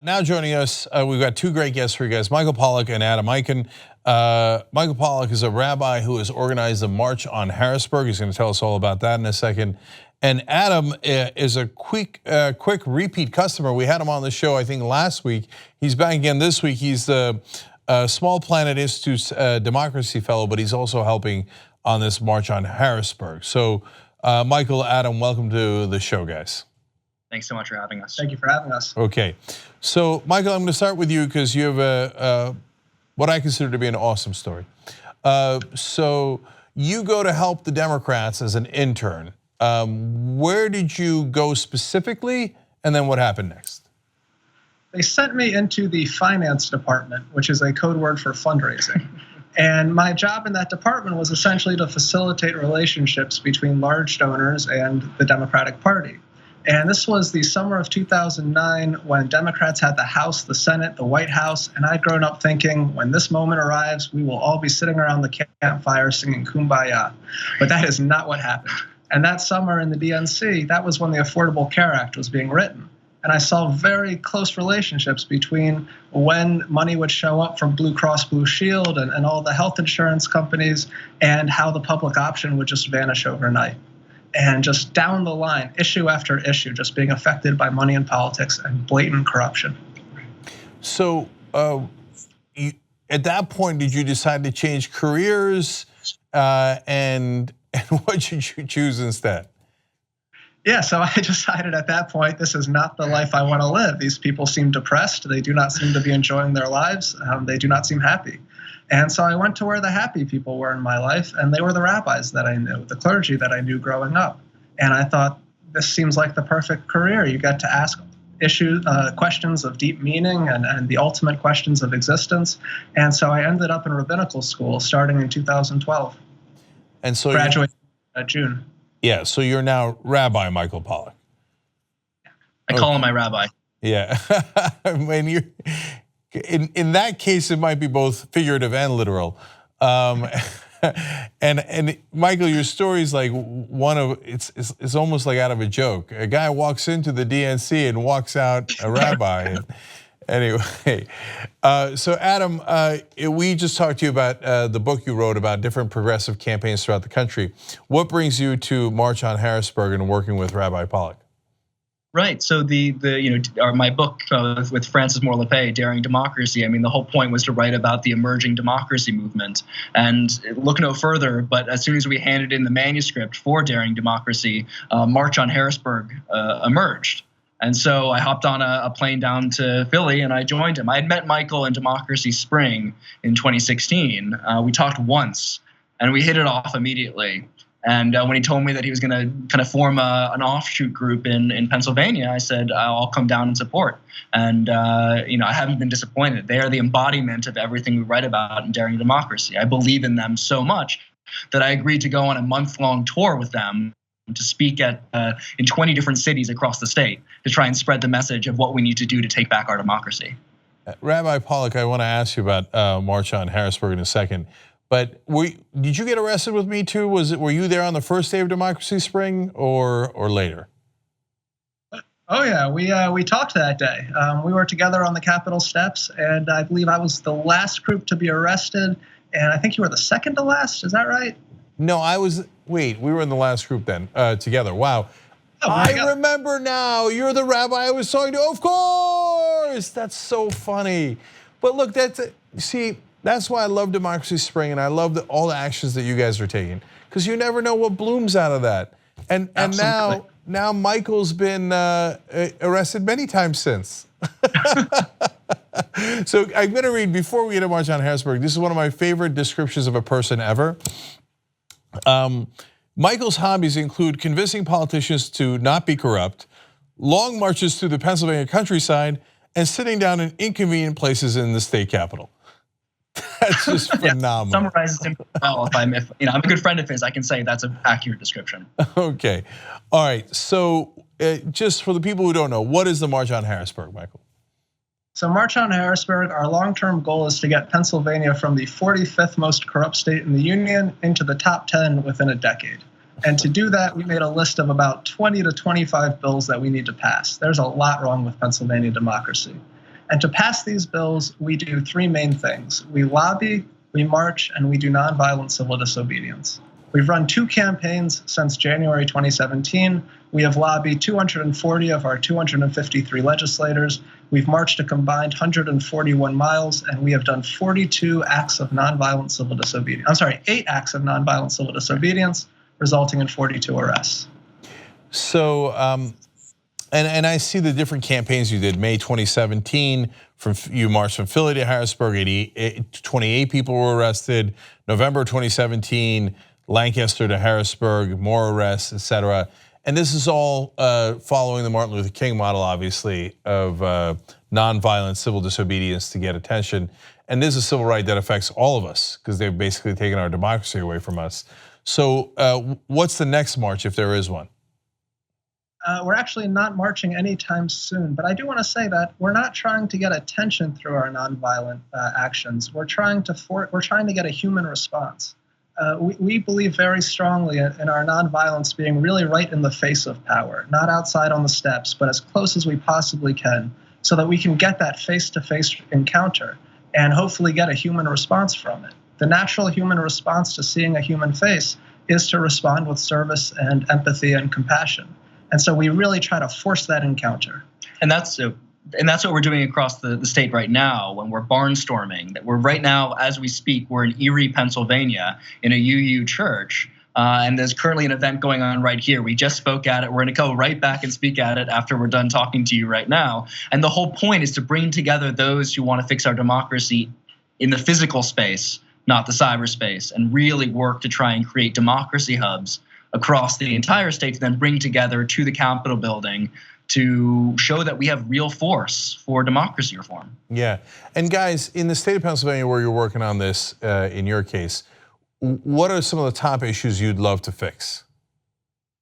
Now joining us, we've got two great guests for you guys, Michael Pollack and Adam Eichen. Michael Pollack is a rabbi who has organized the March on Harrisburg. He's going to tell us all about that in a second. And Adam is a quick repeat customer. We had him on the show, I think, last week. He's back again this week. He's the Small Planet Institute's Democracy Fellow, but he's also helping on this March on Harrisburg. So, Michael, Adam, welcome to the show, guys. Thanks so much for having us. Thank you for having us. Okay, so Michael, I'm going to start with you because you have what I consider to be an awesome story. So you go to help the Democrats as an intern. Where did you go specifically, and then what happened next? They sent me into the finance department, which is a code word for fundraising. And my job in that department was essentially to facilitate relationships between large donors and the Democratic Party. And this was the summer of 2009 when Democrats had the House, the Senate, the White House. And I'd grown up thinking, when this moment arrives, we will all be sitting around the campfire singing Kumbaya. But that is not what happened. And that summer in the DNC, that was when the Affordable Care Act was being written. And I saw very close relationships between when money would show up from Blue Cross Blue Shield and all the health insurance companies and how the public option would just vanish overnight. And just down the line, issue after issue, just being affected by money and politics and blatant corruption. So at that point, did you decide to change careers, and what did you choose instead? Yeah, so I decided at that point, this is not the life I want to live. These people seem depressed. They do not seem to be enjoying their lives. They do not seem happy. And so I went to where the happy people were in my life, and they were the rabbis that I knew, the clergy that I knew growing up. And I thought, this seems like the perfect career. You get to ask questions of deep meaning and the ultimate questions of existence. And so I ended up in rabbinical school starting in 2012. And so graduated in June. Yeah, so you're now Rabbi Michael Pollack. I call him my rabbi. Yeah, when you're in that case, it might be both figurative and literal. And Michael, your story is like one of it's almost like out of a joke. A guy walks into the DNC and walks out a rabbi. Anyway, so Adam, we just talked to you about the book you wrote about different progressive campaigns throughout the country. What brings you to March on Harrisburg and working with Rabbi Pollack? Right. So my book with Francis Moore Lepay, Daring Democracy. I mean, the whole point was to write about the emerging democracy movement. And look no further, but as soon as we handed in the manuscript for Daring Democracy, March on Harrisburg emerged. And so I hopped on a plane down to Philly and I joined him. I had met Michael in Democracy Spring in 2016. We talked once and we hit it off immediately. And when he told me that he was going to kind of form an offshoot group in Pennsylvania, I said, I'll come down and support. And I haven't been disappointed. They are the embodiment of everything we write about in Daring Democracy. I believe in them so much that I agreed to go on a month-long tour with them to speak in 20 different cities across the state to try and spread the message of what we need to do to take back our democracy. Rabbi Pollack, I want to ask you about March on Harrisburg in a second. But did you get arrested with Me Too? Were you there on the first day of Democracy Spring or later? Oh yeah, we talked that day. We were together on the Capitol steps, and I believe I was the last group to be arrested, and I think you were the second to last. Is that right? No, I was. Wait, we were in the last group then together. Wow. Oh, I remember now. You're the rabbi I was talking to. Of course, that's so funny. But look, that's why I love Democracy Spring, and I love all the actions that you guys are taking, because you never know what blooms out of that. And now Michael's been arrested many times since. So I'm going to read, before we get to March on Harrisburg, this is one of my favorite descriptions of a person ever. Michael's hobbies include convincing politicians to not be corrupt, long marches through the Pennsylvania countryside, and sitting down in inconvenient places in the state capitol. That's just phenomenal. Summarizes him well. If I'm a good friend of his, I can say that's an accurate description. Okay, all right. So just for the people who don't know, what is the March on Harrisburg, Michael? So March on Harrisburg, our long-term goal is to get Pennsylvania from the 45th most corrupt state in the union into the top 10 within a decade. And to do that, we made a list of about 20 to 25 bills that we need to pass. There's a lot wrong with Pennsylvania democracy. And to pass these bills, we do three main things. We lobby, we march, and we do nonviolent civil disobedience. We've run 2 campaigns since January 2017. We have lobbied 240 of our 253 legislators. We've marched a combined 141 miles, and we have done 42 acts of nonviolent civil disobedience. I'm sorry, 8 acts of nonviolent civil disobedience, resulting in 42 arrests. So, and I see the different campaigns you did. May 2017, you marched from Philly to Harrisburg, 28 people were arrested. November 2017, Lancaster to Harrisburg, more arrests, etc. And this is all following the Martin Luther King model, obviously, of nonviolent civil disobedience to get attention. And this is a civil right that affects all of us because they've basically taken our democracy away from us. So what's the next march, if there is one? We're actually not marching anytime soon, but I do want to say that we're not trying to get attention through our nonviolent actions. We're trying to get a human response. We believe very strongly in our nonviolence being really right in the face of power, not outside on the steps, but as close as we possibly can, so that we can get that face-to-face encounter and hopefully get a human response from it. The natural human response to seeing a human face is to respond with service and empathy and compassion. And so we really try to force that encounter. And that's what we're doing across the state right now when we're barnstorming. That we're right now, as we speak, we're in Erie, Pennsylvania, in a UU church. And there's currently an event going on right here. We just spoke at it. We're going to go right back and speak at it after we're done talking to you right now. And the whole point is to bring together those who want to fix our democracy in the physical space, not the cyberspace, and really work to try and create democracy hubs across the entire state to then bring together to the Capitol building to show that we have real force for democracy reform. Yeah, and guys, in the state of Pennsylvania where you're working on this, in your case, what are some of the top issues you'd love to fix?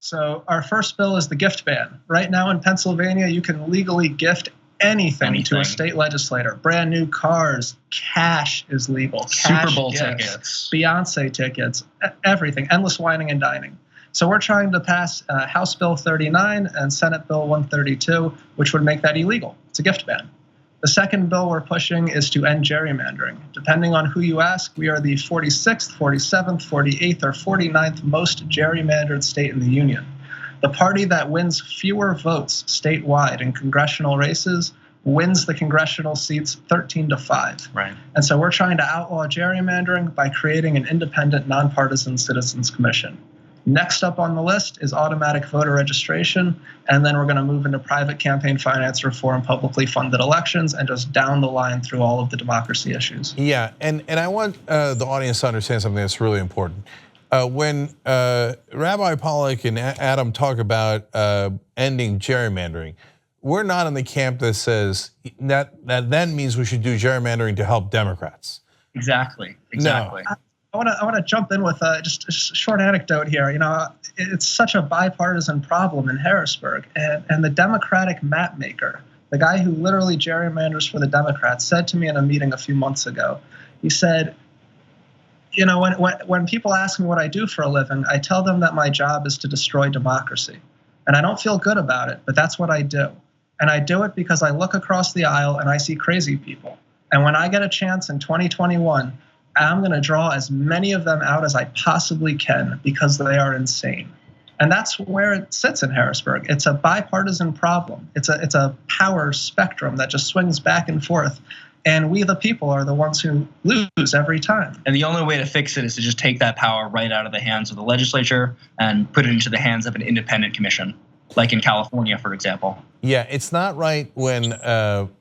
So our first bill is the gift ban. Right now in Pennsylvania, you can legally gift anything to a state legislator. Brand new cars, cash is legal. Super Bowl gifts, tickets, Beyonce tickets, everything, endless whining and dining. So we're trying to pass House Bill 39 and Senate Bill 132, which would make that illegal. It's a gift ban. The second bill we're pushing is to end gerrymandering. Depending on who you ask, we are the 46th, 47th, 48th, or 49th most gerrymandered state in the union. The party that wins fewer votes statewide in congressional races wins the congressional seats 13-5. Right. And so we're trying to outlaw gerrymandering by creating an independent, nonpartisan citizens commission. Next up on the list is automatic voter registration, and then we're going to move into private campaign finance reform, publicly funded elections, and just down the line through all of the democracy issues. Yeah, and I want the audience to understand something that's really important. When Rabbi Pollack and Adam talk about ending gerrymandering, we're not in the camp that says that then means we should do gerrymandering to help Democrats. Exactly. No. I want to jump in with just a short anecdote here. You know, it's such a bipartisan problem in Harrisburg, and the Democratic map maker, the guy who literally gerrymanders for the Democrats, said to me in a meeting a few months ago, he said, you know, when people ask me what I do for a living, I tell them that my job is to destroy democracy. And I don't feel good about it, but that's what I do. And I do it because I look across the aisle and I see crazy people. And when I get a chance in 2021, I'm going to draw as many of them out as I possibly can because they are insane. And that's where it sits in Harrisburg. It's a bipartisan problem. It's a power spectrum that just swings back and forth. And we, the people, are the ones who lose every time. And the only way to fix it is to just take that power right out of the hands of the legislature and put it into the hands of an independent commission, like in California, for example. Yeah, it's not right when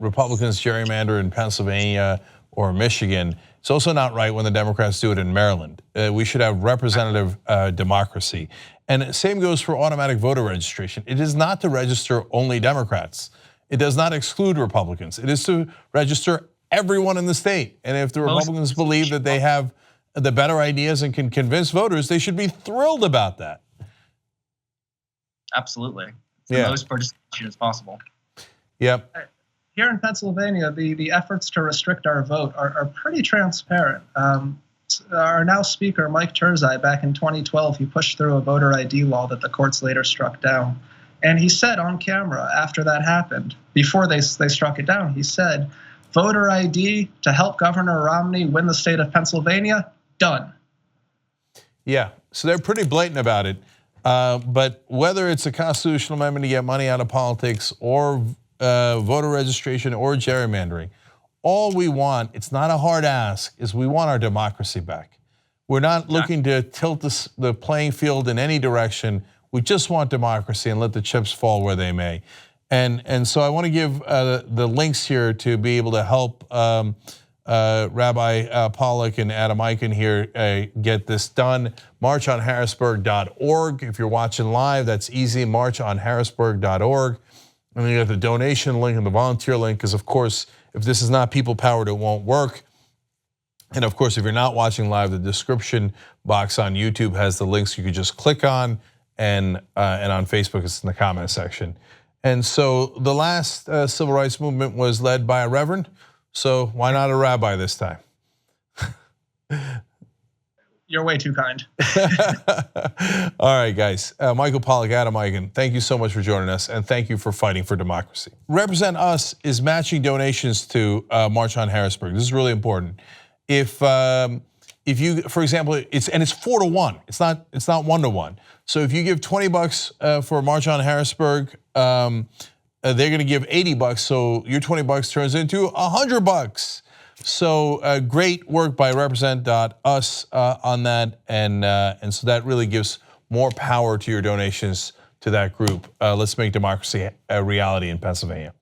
Republicans gerrymander in Pennsylvania or Michigan. It's also not right when the Democrats do it in Maryland. We should have representative democracy. And same goes for automatic voter registration. It is not to register only Democrats. It does not exclude Republicans. It is to register everyone in the state. And if the Republicans believe that they have the better ideas and can convince voters, they should be thrilled about that. Absolutely. The most participation as possible. Yep. Here in Pennsylvania, the efforts to restrict our vote are pretty transparent. Our now speaker, Mike Turzai, back in 2012, he pushed through a voter ID law that the courts later struck down. And he said on camera after that happened, before they struck it down, he said, voter ID to help Governor Romney win the state of Pennsylvania, done. Yeah, so they're pretty blatant about it. But whether it's a constitutional amendment to get money out of politics or voter registration or gerrymandering, all we want, it's not a hard ask, is we want our democracy back. We're not looking to tilt the playing field in any direction. We just want democracy and let the chips fall where they may. And so I want to give the links here to be able to help Rabbi Pollack and Adam Eichen here get this done. MarchOnHarrisburg.org. If you're watching live, that's easy, MarchOnHarrisburg.org. And then you have the donation link and the volunteer link, because of course, if this is not people-powered, it won't work. And of course, if you're not watching live, the description box on YouTube has the links you could just click on, and on Facebook, it's in the comment section. And so the last civil rights movement was led by a reverend, so why not a rabbi this time? You're way too kind. All right, guys. Michael Pollack, Adam Eichen, thank you so much for joining us, and thank you for fighting for democracy. Represent Us is matching donations to March on Harrisburg. This is really important. If you, for example, it's 4-to-1. It's not 1-to-1. So if you give $20 for March on Harrisburg, they're going to give $80. So your $20 turns into $100. So great work by Represent.us on that, and so that really gives more power to your donations to that group. Let's make democracy a reality in Pennsylvania.